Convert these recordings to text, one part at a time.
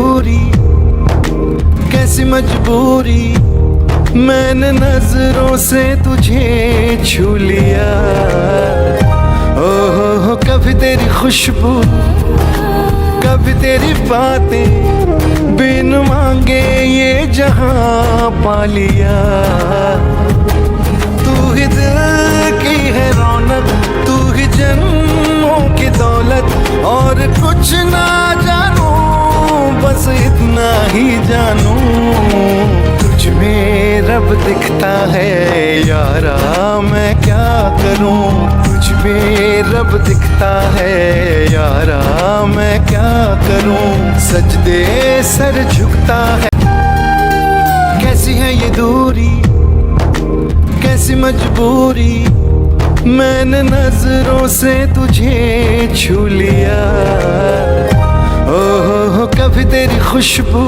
दूरी, कैसी मजबूरी, मैंने नजरों से तुझे छू लिया। ओहो कभी तेरी खुशबू, कभी तेरी बातें, बिन मांगे ये जहां पा लिया। तू ही दिल की है रौनक, तू ही जन्मों की दौलत, और कुछ ना जानू बस इतना ही जानू, तुझ में रब दिखता है यारा, मैं क्या करूं। तुझ में रब दिखता है यारा, मैं क्या करूं। सजदे सर झुकता है, कैसी है ये दूरी, कैसी मजबूरी, मैंने नजरों से तुझे छू लिया। ओहो कभी तेरी खुशबू,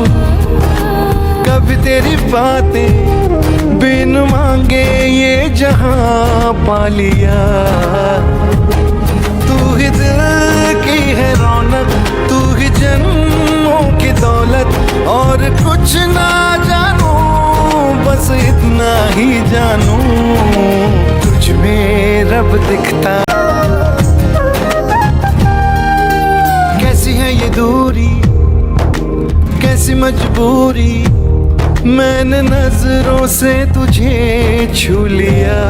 कभी तेरी बातें, बिन मांगे ये जहां पा लिया। तू ही दिल की है रौनक, तू ही जन्मों की दौलत, और कुछ ना जानू बस इतना ही जानू, तुझ में रब दिखता। कैसी है ये दूरी, कैसी मजबूरी, मैंने नजरों से तुझे छू लिया।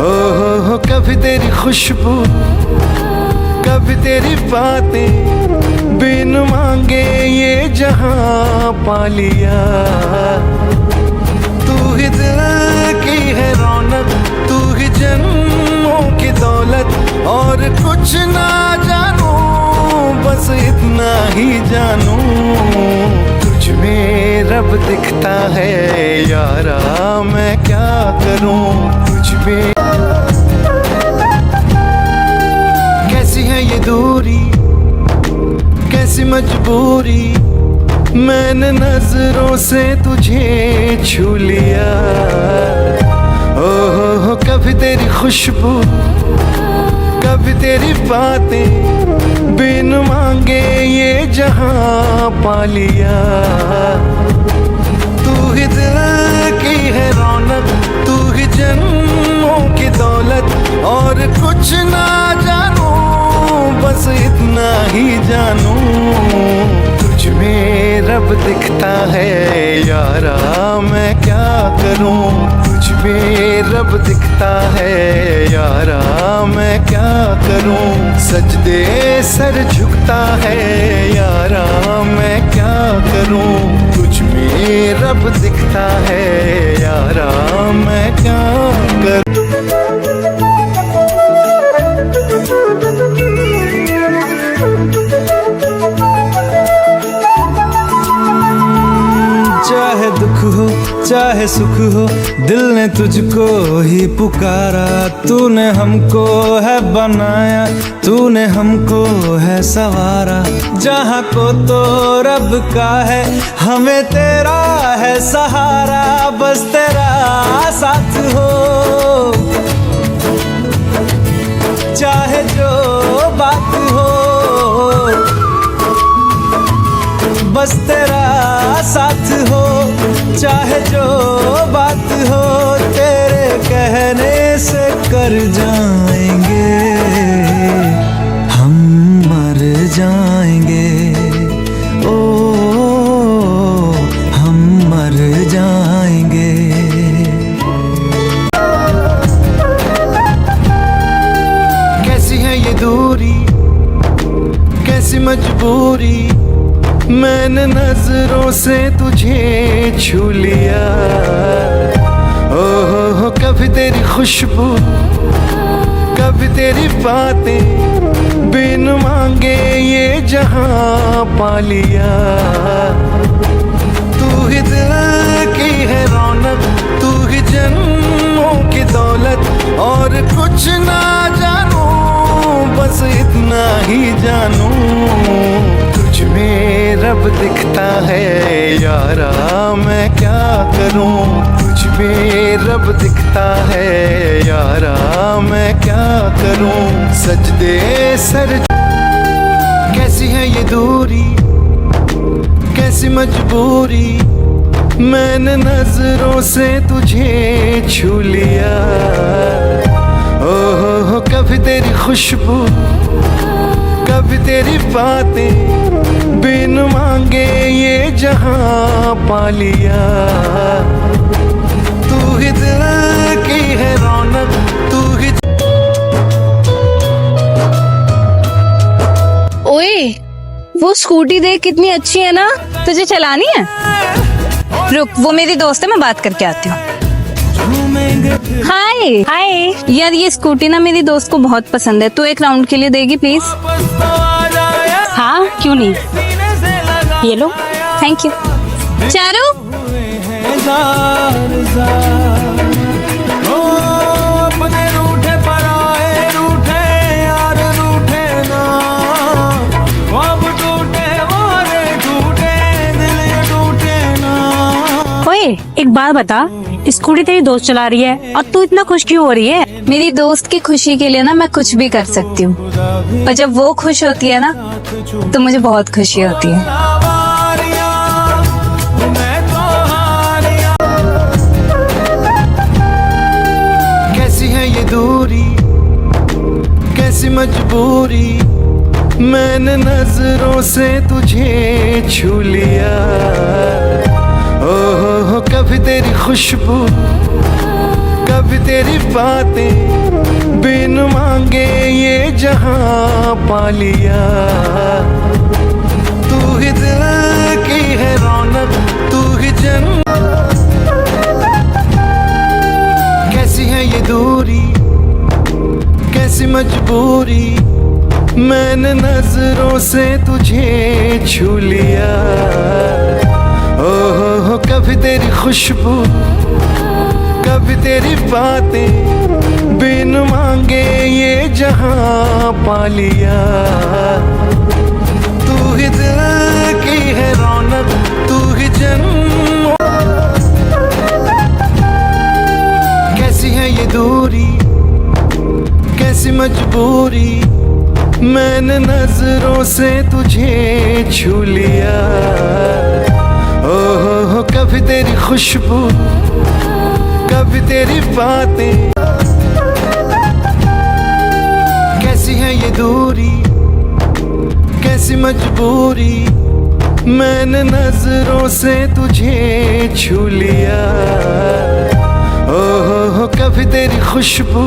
ओहो कभी तेरी खुशबू, कभी तेरी बातें, बिन मांगे ये जहां पा लिया। तू ही दिल की है रौनक, तू ही जन्मों की दौलत, और कुछ ना जानू बस इतना ही जानू, तुझ में रब दिखता है यारा, मैं क्या करूं। तुझ में कैसी है ये दूरी, कैसी मजबूरी, मैंने नजरों से तुझे छू लिया। ओहो कभी तेरी खुशबू, कभी तेरी बातें, बिन मांगे ये जहां पा लिया। तू ही दिल की है रौनक, तू ही जन्मों की दौलत, और कुछ ना जानू बस इतना ही जानू, तुझ में रब दिखता है यारा, मैं क्या करूं। तुझ में रब दिखता है यारा, मैं क्या करूं। सजदे सर झुकता है यारा, मैं क्या करूं। तुझ में रब दिखता है यारा, मैं क्या करूं। चाहे दुख हो चाहे सुख हो, दिल ने तुझको ही पुकारा। तूने हमको है बनाया, तूने हमको है सवारा। जहाँ को तो रब का है, हमें तेरा है सहारा। बस तेरा साथ हो, चाहे जो बात हो, बस तेरा साथ हो, चाहे जो बात हो। तेरे कहने से कर जाएंगे, हम मर जाएंगे। ओ हम मर जाएंगे। कैसी है ये दूरी, कैसी मजबूरी, मैंने नजरों से तुझे छू लिया। ओहो कभी तेरी खुशबू, कभी तेरी बातें, बिन मांगे ये जहां पा लिया। तू ही दिल की है रौनक, तू ही जन्मों की दौलत, और कुछ ना जानू बस इतना ही जानू, तुझ में रब दिखता है यारा, मैं क्या करूं। तुझ में रब दिखता है यारा, मैं क्या करूं। सजदे सर, कैसी है ये दूरी, कैसी मजबूरी, मैंने नजरों से तुझे छू लिया। ओहो कभी तेरी खुशबू, कभी तेरी बातें, बिन मांगे ये जहां पा लिया। तू ही दिल की है रौनक, तू ही। ओए, वो स्कूटी देख कितनी अच्छी है ना, तुझे चलानी है? रुक, वो मेरी दोस्त है, मैं बात करके आती हूँ। हाय हाय यार, ये स्कूटी ना मेरी दोस्त को बहुत पसंद है, तू एक राउंड के लिए देगी प्लीज? हाँ क्यों नहीं, ये लो, थैंक यू। चारू, ओए एक बात बता, स्कूटी तेरी दोस्त चला रही है और तू इतना खुश क्यों हो रही है? मेरी दोस्त की खुशी के लिए ना मैं कुछ भी कर सकती हूँ, पर जब वो खुश होती है ना तो मुझे बहुत खुशी होती है। कैसी है ये दूरी, कैसी मजबूरी, मैंने नजरों से तुझे छू लिया। ओहो कभी तेरी खुशबू, कभी तेरी बातें, बिन मांगे ये जहां पा लिया। तू ही दिल की है रौनक, तू ही कैसी है ये दूरी, कैसी मजबूरी, मैंने नजरों से तुझे छू लिया। ओहो कभी तेरी खुशबू, कभी तेरी बातें, बिन मांगे ये जहां पा लिया। तू ही दिल की है रौनक, तू ही जन्म। कैसी है ये दूरी, कैसी मजबूरी, मैंने नजरों से तुझे छू लिया। ओहो कभी तेरी खुशबू, कभी तेरी बातें। कैसी है ये दूरी, कैसी मजबूरी, मैंने नजरों से तुझे छू लिया। ओहो कभी तेरी खुशबू,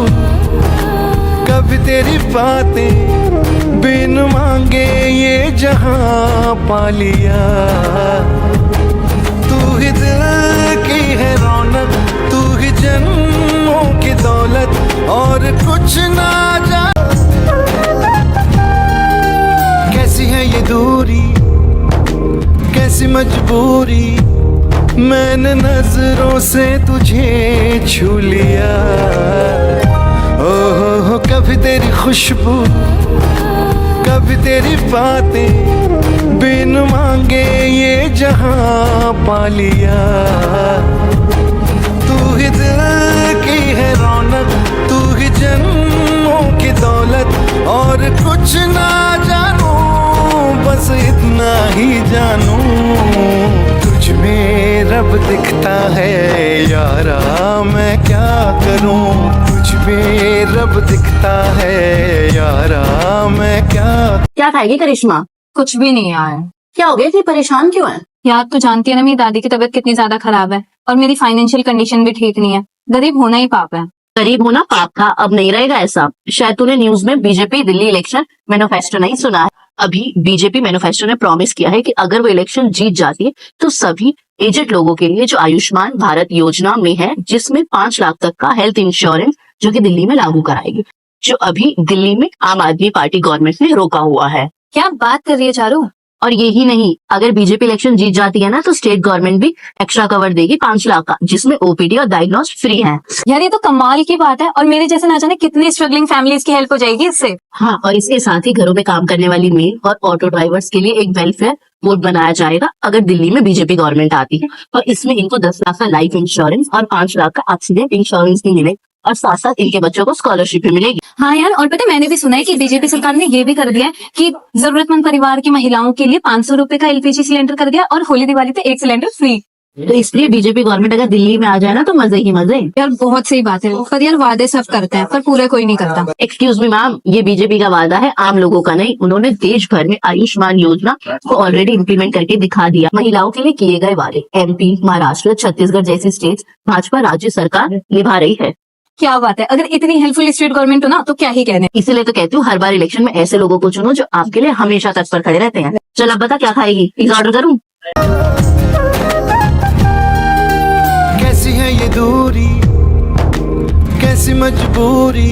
कभी तेरी बातें, बिन मांगे ये जहां पा लिया। तू ही दिल की है रौनक, तू ही जन्मों की दौलत, और कुछ ना जान। कैसी है ये दूरी, कैसी मजबूरी, मैंने नजरों से तुझे छू लिया। ओहो कभी तेरी खुशबू, कभी तेरी बातें, बिन मांगे ये जहां पा लिया। तू ही दिल की है रौनक, तू ही जन्मों की दौलत, और कुछ ना जानू, बस इतना ही जानू, तुझ में रब दिखता है यारा, मैं क्या करूं। तुझ में रब दिखता है यारा, मैं क्या खाएगी करिश्मा? कुछ भी नहीं यार। क्या हो गया, इतनी परेशान क्यों है? यार तू जानती है ना मेरी दादी की तबीयत कितनी ज्यादा खराब है, और मेरी फाइनेंशियल कंडीशन भी ठीक नहीं है। गरीब होना ही पाप है। गरीब होना पाप था, अब नहीं रहेगा ऐसा। शायद तूने न्यूज में बीजेपी दिल्ली इलेक्शन मैनिफेस्टो नहीं सुना है। अभी बीजेपी मैनिफेस्टो ने प्रॉमिस किया है कि अगर वो इलेक्शन जीत जाती है तो सभी एजेड लोगों के लिए जो आयुष्मान भारत योजना में है, जिसमें 5 लाख तक का हेल्थ इंश्योरेंस जो कि दिल्ली में लागू कराएगी, जो अभी दिल्ली में आम आदमी पार्टी गवर्नमेंट ने रोका हुआ है। क्या बात कर रही है चारू? और यही नहीं, अगर बीजेपी इलेक्शन जीत जाती है ना तो स्टेट गवर्नमेंट भी एक्स्ट्रा कवर देगी 5 लाख का, जिसमें ओपीडी और डायग्नोस्ट फ्री है। यार ये तो कमाल की बात है, और मेरे जैसे ना जाने कितनी स्ट्रगलिंग फैमिलीज की हेल्प हो जाएगी इससे। हाँ, और इसके साथ ही घरों में काम करने वाली मेल और ऑटो ड्राइवर्स के लिए एक वेलफेयर बोर्ड बनाया जाएगा अगर दिल्ली में बीजेपी गवर्नमेंट आती है, और इसमें इनको 10 लाख का लाइफ इंश्योरेंस और 5 लाख का एक्सीडेंट इंश्योरेंस भी मिले। और साथ साथ इनके बच्चों को स्कॉलरशिप भी मिलेगी। हाँ यार, और पता है मैंने भी सुना है कि बीजेपी सरकार ने ये भी कर दिया है कि जरूरतमंद परिवार की महिलाओं के लिए 500 रुपए का एलपीजी सिलेंडर कर दिया और होली दिवाली पे 1 सिलेंडर फ्री। तो इसलिए बीजेपी गवर्नमेंट अगर दिल्ली में आ जाए ना तो मजे ही मजे। यार बहुत सही बात है, पर यार वादे सब करते हैं पर पूरा कोई नहीं करता। एक्सक्यूज मी मैम, ये बीजेपी का वादा है, आम लोगों का नहीं। उन्होंने देश भर में आयुष्मान योजना को ऑलरेडी इम्प्लीमेंट करके दिखा दिया। महिलाओं के लिए किए गए वादे एमपी, महाराष्ट्र, छत्तीसगढ़ जैसी स्टेट्स भाजपा राज्य सरकार निभा रही है। क्या बात है, अगर इतनी हेल्पफुल स्टेट गवर्नमेंट हो ना तो क्या ही कहने। इसीलिए तो कहती हूँ हर बार इलेक्शन में ऐसे लोगों को चुनो जो आपके लिए हमेशा तत्पर खड़े रहते हैं। चल अब बता क्या खाएगी, पिज्जा ऑर्डर करूँ? कैसी है ये दूरी, कैसी मजबूरी,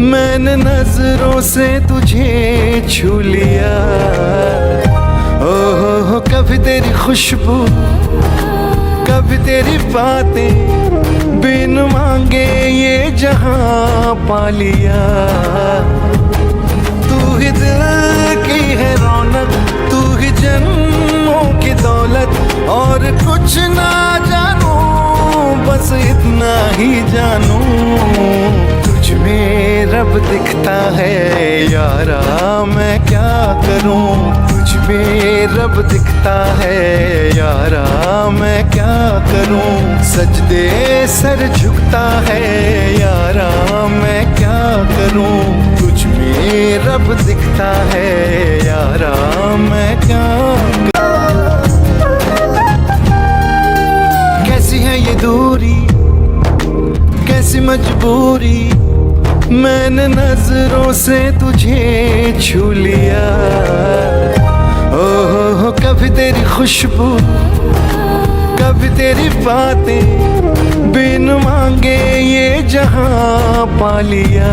मैंने नजरों से तुझे छू लिया। ओहो कभी तेरी खुशबू, कभी तेरी बातें, बिन मांगे ये जहां पा लिया। तू ही दिल की है रौनक, तू ही जन्मों की दौलत, और कुछ ना जानू बस इतना ही जानू, तुझ में रब दिखता है यारा मैं क्या करूं। तुझ में रब दिखता है यारा मैं क्या करूं। सजदे सर झुकता है यारा मैं क्या करूं। तुझ में रब दिखता है यारा मैं क्या करूं। कैसी है ये दूरी, कैसी मजबूरी, मैंने नजरों से तुझे छू लिया। ओहो कभी तेरी खुशबू, कभी तेरी बातें, बिन मांगे ये जहां पा लिया।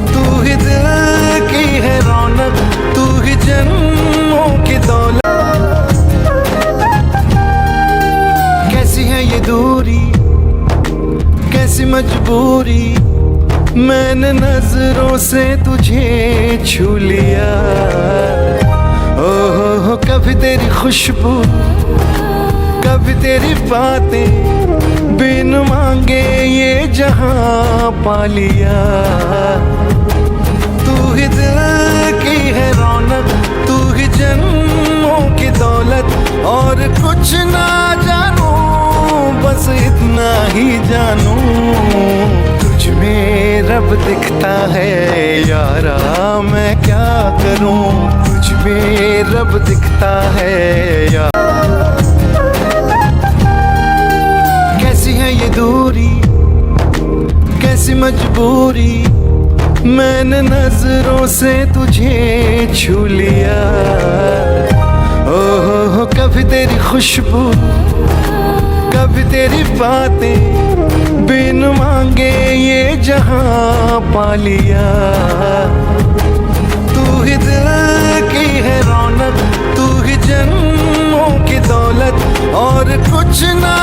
तू ही दिल की है रौनक, तू ही जन्मों की दौलत। कैसी है ये दूरी, कैसी मजबूरी, मैंने नजरों से तुझे छू लिया। ओहो कभी तेरी खुशबू, कभी तेरी बातें, बिन मांगे ये जहां पा लिया। तू ही दिल की है रौनक, तू ही जन्मों की दौलत, और कुछ ना जानू बस इतना ही जानू, तुझ में रब दिखता है यारा मैं क्या करूं। तुझ में रब दिखता है यारा। कैसी है ये दूरी, कैसी मजबूरी, मैंने नजरों से तुझे छू लिया। ओहो कभी तेरी खुशबू, कभी तेरी बातें, बिन मांगे ये जहां पा लिया। तू ही दिल की है रौनक, तू ही जन्मों की दौलत, और कुछ ना